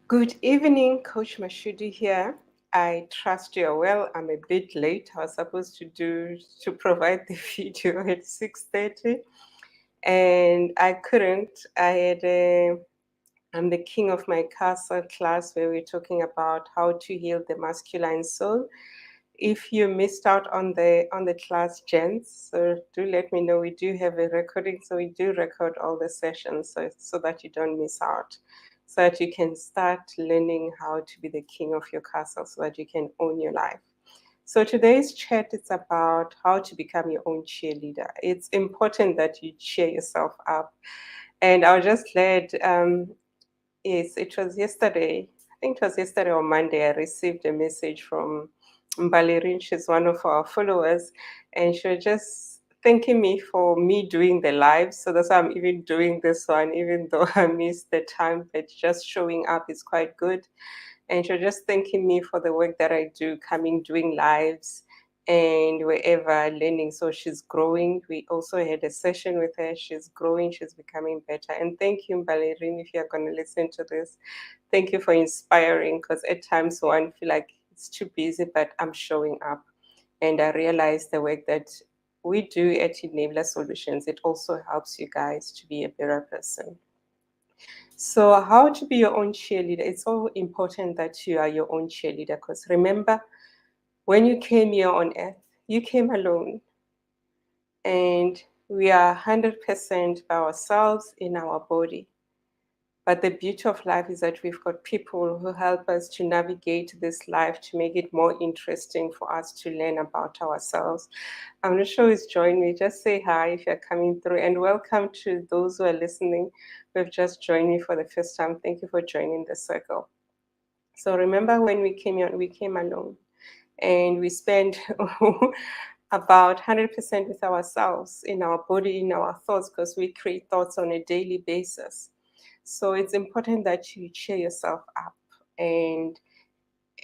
Good evening, Coach Mashudu here. I trust you're well. I'm a bit late. I was supposed to provide the video at 6:30, and I couldn't. I'm the king of my castle class where we're talking about how to heal the masculine soul. If you missed out on the class, gents, so do let me know. We do have a recording, so we do record all the sessions, so that you don't miss out, so that you can start learning how to be the king of your castle, so that you can own your life. So today's chat is about how to become your own cheerleader. It's important that you cheer yourself up, and I was just glad. Yes, it was yesterday. I think it was yesterday or Monday. I received a message from Mbalerin. She's one of our followers, and she was just thanking me for me doing the live. So that's why I'm even doing this one, even though I missed the time. But just showing up is quite good, and she was just thanking me for the work that I do, coming doing lives and wherever learning. So she's growing. We also had a session with her. She's growing, she's becoming better. And thank you, Ballerine, if you're going to listen to this. Thank you for inspiring, because at times one feel like it's too busy, but I'm showing up. And I realize the work that we do at Enabler Solutions, it also helps you guys to be a better person. So, how to be your own cheerleader? It's so important that you are your own cheerleader, because remember, when you came here on earth, you came alone, and we are 100% by ourselves in our body. But the beauty of life is that we've got people who help us to navigate this life to make it more interesting for us to learn about ourselves. I'm not sure who's joined me. Just say hi if you're coming through, and welcome to those who are listening who have just joined me for the first time. Thank you for joining the circle. So remember, when we came here, we came alone, and we spend about 100% with ourselves, in our body, in our thoughts, because we create thoughts on a daily basis. So it's important that you cheer yourself up, and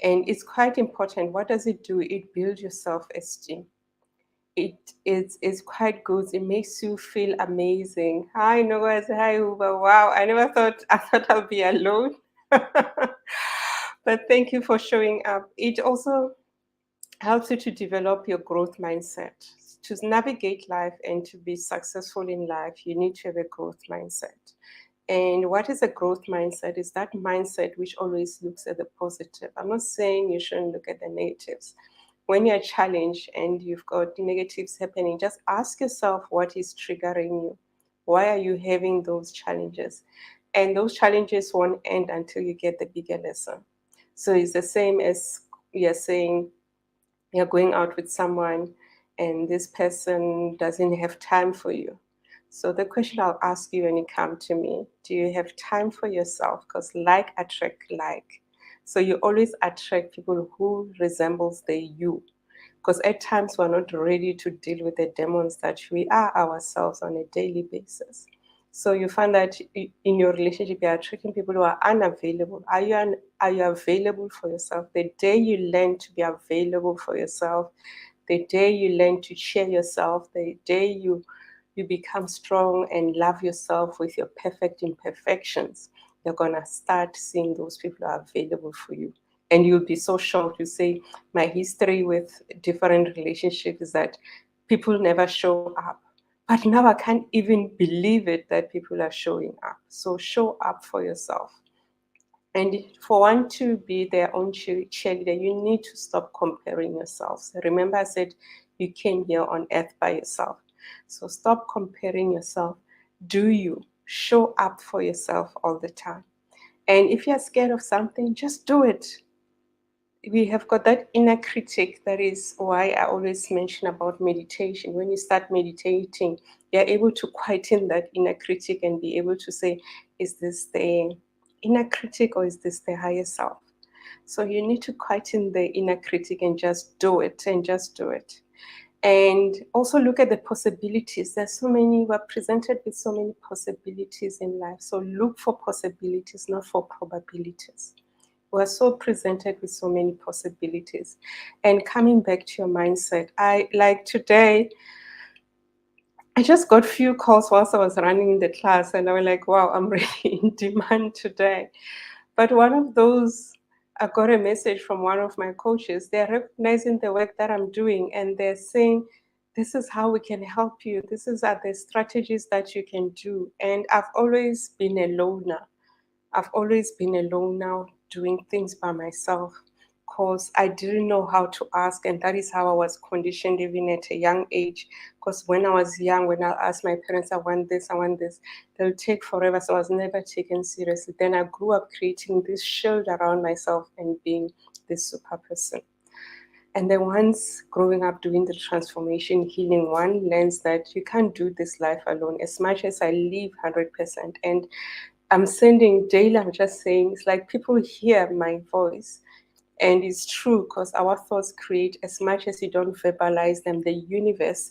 it's quite important. What does it do? It builds your self-esteem. It's quite good. It makes you feel amazing. Hi Noah, hi Uber. Wow, I thought I'll be alone. But thank you for showing up. It also helps you to develop your growth mindset. To navigate life and to be successful in life, you need to have a growth mindset. And what is a growth mindset? Is that mindset which always looks at the positive. I'm not saying you shouldn't look at the negatives. When you're challenged and you've got negatives happening, just ask yourself what is triggering you. Why are you having those challenges? And those challenges won't end until you get the bigger lesson. So it's the same as you're saying, you're going out with someone and this person doesn't have time for you. So the question I'll ask you when you come to me, do you have time for yourself? Because like attract like. So you always attract people who resembles the you. Because at times we're not ready to deal with the demons that we are ourselves on a daily basis. So you find that in your relationship, you're attracting people who are unavailable. Are you available for yourself? The day you learn to be available for yourself, the day you learn to share yourself, the day you become strong and love yourself with your perfect imperfections, you're gonna start seeing those people who are available for you. And you'll be so shocked. You say, my history with different relationships is that people never show up. But now I can't even believe it that people are showing up. So show up for yourself. And for one to be their own cheerleader, you need to stop comparing yourselves. Remember, I said you came here on earth by yourself. So stop comparing yourself. Do you show up for yourself all the time? And if you're scared of something, just do it. We have got that inner critic. That is why I always mention about meditation. When you start meditating, you're able to quieten that inner critic and be able to say, is this the inner critic or is this the higher self? So you need to quieten the inner critic and just do it, and just do it. And also look at the possibilities. There's so many, we're presented with so many possibilities in life. So look for possibilities, not for probabilities. We're so presented with so many possibilities. And coming back to your mindset, I like today, I just got few calls whilst I was running the class, and I was like, wow, I'm really in demand today. But one of those, I got a message from one of my coaches. They're recognizing the work that I'm doing and they're saying, this is how we can help you. This is are the strategies that you can do. And I've always been a loner. I've always been alone now doing things by myself because I didn't know how to ask, and that is how I was conditioned even at a young age. Because when I was young, when I asked my parents, I want this, they'll take forever. So I was never taken seriously. Then I grew up creating this shield around myself and being this super person. And then once growing up doing the transformation healing, one learns that you can't do this life alone. As much as I live 100%, and I'm sending daily, I'm just saying, it's like people hear my voice. And it's true because our thoughts create, as much as you don't verbalize them, the universe,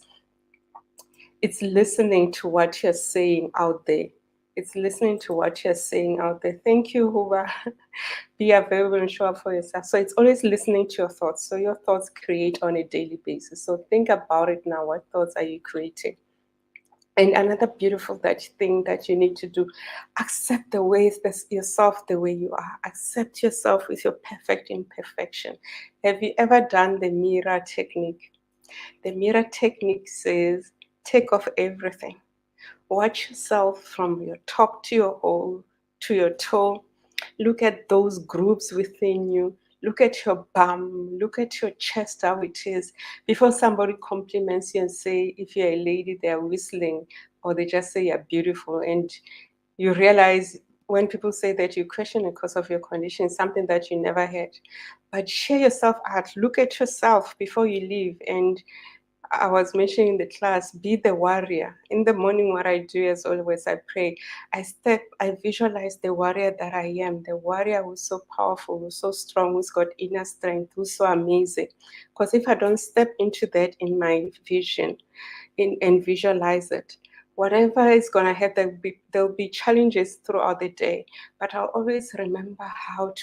it's listening to what you're saying out there. It's listening to what you're saying out there. Thank you, Hoover. Be available and show up for yourself. So it's always listening to your thoughts. So your thoughts create on a daily basis. So think about it now. What thoughts are you creating? And another beautiful thing that you need to do, accept the ways that yourself the way you are. Accept yourself with your perfect imperfection. Have you ever done the mirror technique? The mirror technique says, take off everything. Watch yourself from your top to your hole to your toe. Look at those groups within you. Look at your bum. Look at your chest, how it is. Before somebody compliments you and say, if you're a lady, they're whistling, or they just say you're beautiful. And you realize when people say that, you question it because of your condition, something that you never had. But share yourself out. Look at yourself before you leave. And I was mentioning in the class, be the warrior. In the morning, what I do as always, I pray. I visualize the warrior that I am, the warrior who's so powerful, who's so strong, who's got inner strength, who's so amazing. Because if I don't step into that in my vision and visualize it, whatever is going to happen, there'll be challenges throughout the day. But I'll always remember how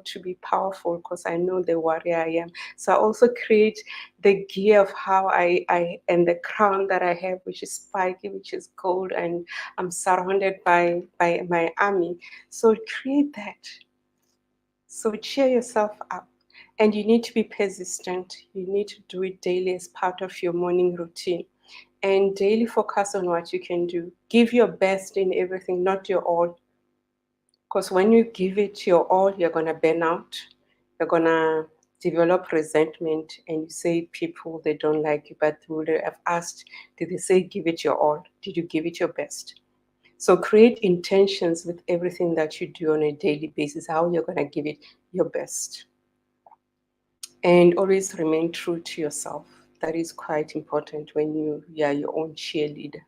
to be powerful because I know the warrior I am. So I also create the gear of how I and the crown that I have, which is spiky, which is gold, and I'm surrounded by my army. So create that. So cheer yourself up. And you need to be persistent. You need to do it daily as part of your morning routine. And daily focus on what you can do. Give your best in everything, not your all. Because when you give it your all, you're going to burn out. You're going to develop resentment and you say people, they don't like you. But they would have asked, did they say give it your all? Did you give it your best? So create intentions with everything that you do on a daily basis, how you're going to give it your best. And always remain true to yourself. That is quite important when you are your own cheerleader.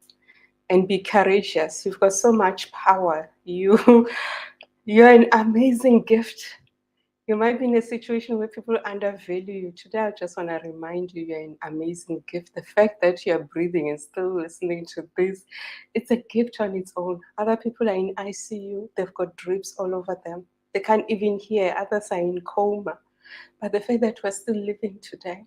And be courageous. You've got so much power. You're an amazing gift. You might be in a situation where people undervalue you. Today, I just want to remind you, you're an amazing gift. The fact that you're breathing and still listening to this, it's a gift on its own. Other people are in ICU. They've got drips all over them. They can't even hear. Others are in coma. But the fact that we're still living today,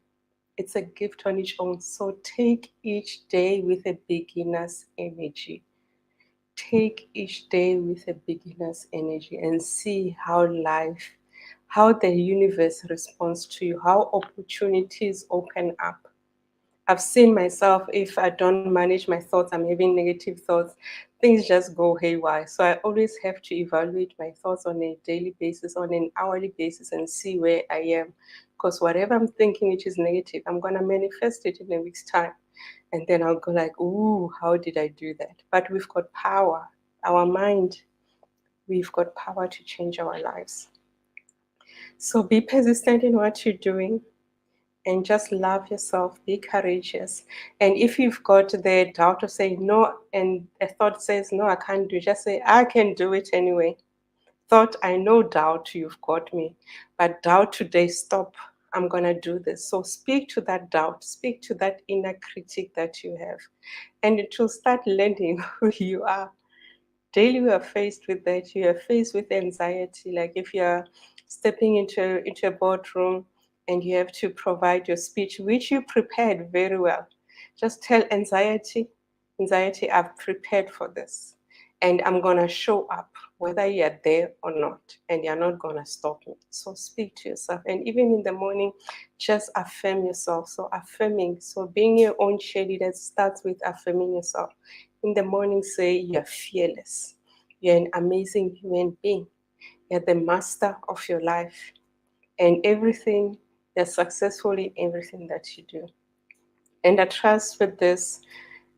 it's a gift on its own. So take each day with a beginner's energy. Take each day with a beginner's energy and see how the universe responds to you, how opportunities open up. I've seen myself, if I don't manage my thoughts, I'm having negative thoughts, things just go haywire. So I always have to evaluate my thoughts on a daily basis, on an hourly basis, and see where I am. Because whatever I'm thinking which is negative, I'm going to manifest it in a week's time. And then I'll go like, ooh, how did I do that? But we've got power. Our mind, we've got power to change our lives. So be persistent in what you're doing and just love yourself, be courageous. And if you've got the doubt of saying no, and a thought says, no, I can't do it, just say, I can do it anyway. Thought, I know doubt, you've got me. But doubt today, stop. I'm going to do this. So speak to that doubt, speak to that inner critic that you have, and it will start learning who you are. Daily we are faced with that. You are faced with anxiety. Like if you're stepping into a boardroom and you have to provide your speech, which you prepared very well, just tell anxiety, I've prepared for this and I'm going to show up whether you're there or not, and you're not going to stop me. So speak to yourself. And even in the morning, just affirm yourself. So affirming, so being your own cheerleader starts with affirming yourself. In the morning, say you're fearless. You're an amazing human being. You're the master of your life. And everything, you're successful in everything that you do. And I trust with this,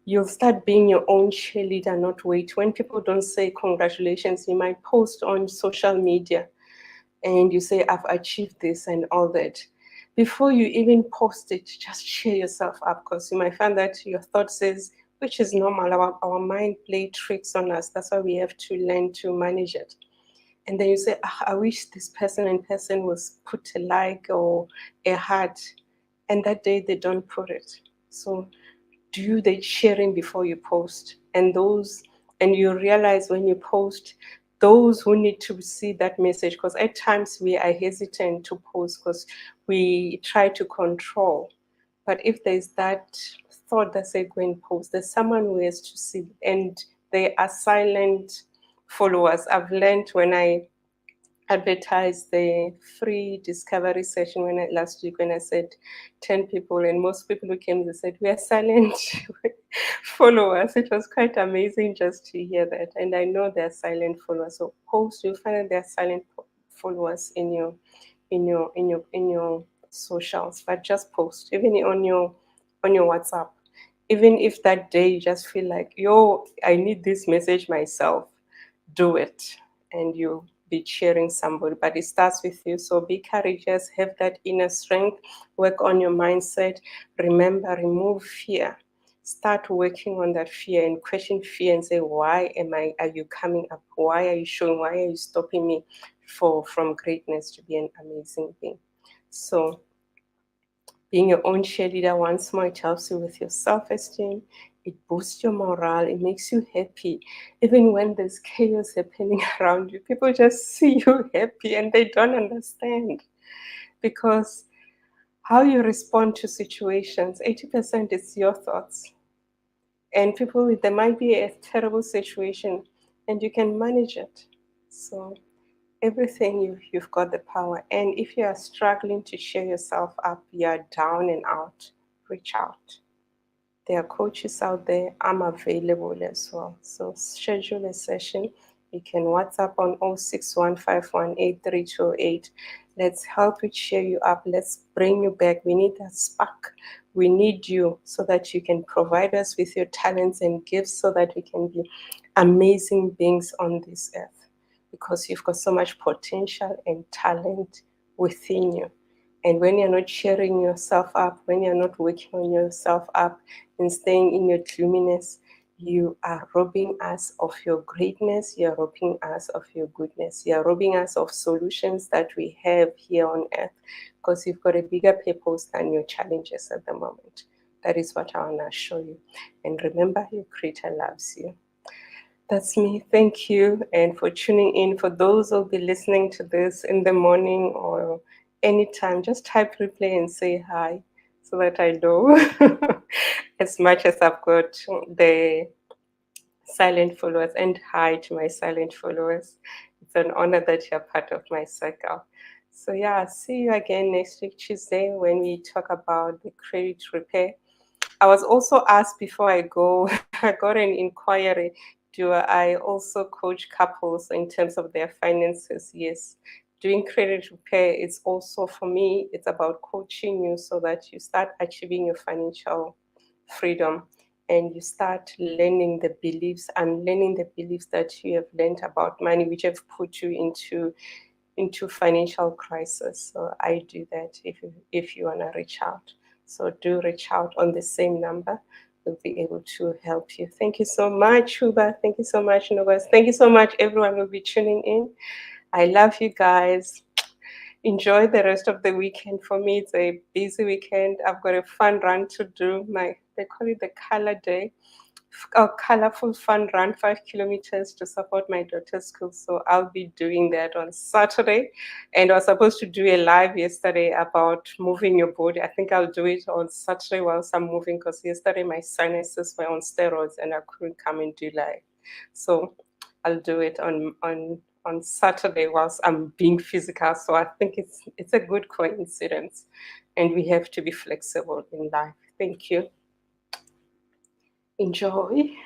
you'll start being your own cheerleader, not wait. When people don't say congratulations, you might post on social media and you say, I've achieved this and all that. Before you even post it, just cheer yourself up, because you might find that your thought says, which is normal, our mind play tricks on us. That's why we have to learn to manage it. And then you say, I wish this person in person was put a like or a heart. And that day they don't put it. So do the sharing before you post. And you realize when you post, those who need to see that message, because at times we are hesitant to post because we try to control. But if there's that thought that say go and post, there's someone who has to see, and they are silent followers. I've learned when I advertised the free discovery session last week, when I said 10 people, and most people who came, they said we are silent followers. It was quite amazing just to hear that, and I know they're silent followers. So post, you'll find that they're silent followers in your socials, but just post, even on your WhatsApp. Even if that day you just feel like, yo, I need this message myself, do it, and you'll be cheering somebody. But it starts with you. So be courageous, have that inner strength, work on your mindset. Remember, remove fear. Start working on that fear and question fear and say, why are you coming up? Why are you showing? Why are you stopping me from greatness to be an amazing being? So being your own cheerleader, once more, it helps you with your self-esteem. It boosts your morale. It makes you happy. Even when there's chaos happening around you, people just see you happy and they don't understand. Because how you respond to situations, 80% is your thoughts. And people, there might be a terrible situation and you can manage it. So everything, you've got the power. And if you are struggling to cheer yourself up, you are down and out, reach out. There are coaches out there. I'm available as well. So schedule a session. You can WhatsApp on 0615183208. Let's help you cheer you up. Let's bring you back. We need that spark. We need you so that you can provide us with your talents and gifts so that we can be amazing beings on this earth, because you've got so much potential and talent within you. And when you're not cheering yourself up, when you're not working on yourself up and staying in your gloominess, you are robbing us of your greatness. You're robbing us of your goodness. You're robbing us of solutions that we have here on earth, because you've got a bigger purpose than your challenges at the moment. That is what I want to show you. And remember, your Creator loves you. That's me. Thank you. And for tuning in. For those who'll be listening to this in the morning or anytime, just type replay and say hi so that I know. As much as I've got the silent followers, and hi to my silent followers. It's an honor that you're part of my circle. So yeah, I'll see you again next week, Tuesday, when we talk about the credit repair. I was also asked before I go, I got an inquiry. Do I also coach couples in terms of their finances? Yes. Doing credit repair, it's also, for me, it's about coaching you so that you start achieving your financial freedom and you start learning the beliefs and learning the beliefs that you have learned about money, which have put you into financial crisis. So I do that if you want to reach out. So do reach out on the same number. We'll be able to help you. Thank you so much, Huba. Thank you so much, Novas. Thank you so much, everyone who will be tuning in. I love you guys. Enjoy the rest of the weekend. For me, it's a busy weekend. I've got a fun run to do. They call it the color day. A colorful fun run, 5 kilometers to support my daughter's school. So I'll be doing that on Saturday. And I was supposed to do a live yesterday about moving your body. I think I'll do it on Saturday whilst I'm moving, because yesterday my sinuses were on steroids and I couldn't come and do live. So I'll do it on Saturday whilst I'm being physical. So I think it's a good coincidence, and we have to be flexible in life. Thank you. Enjoy.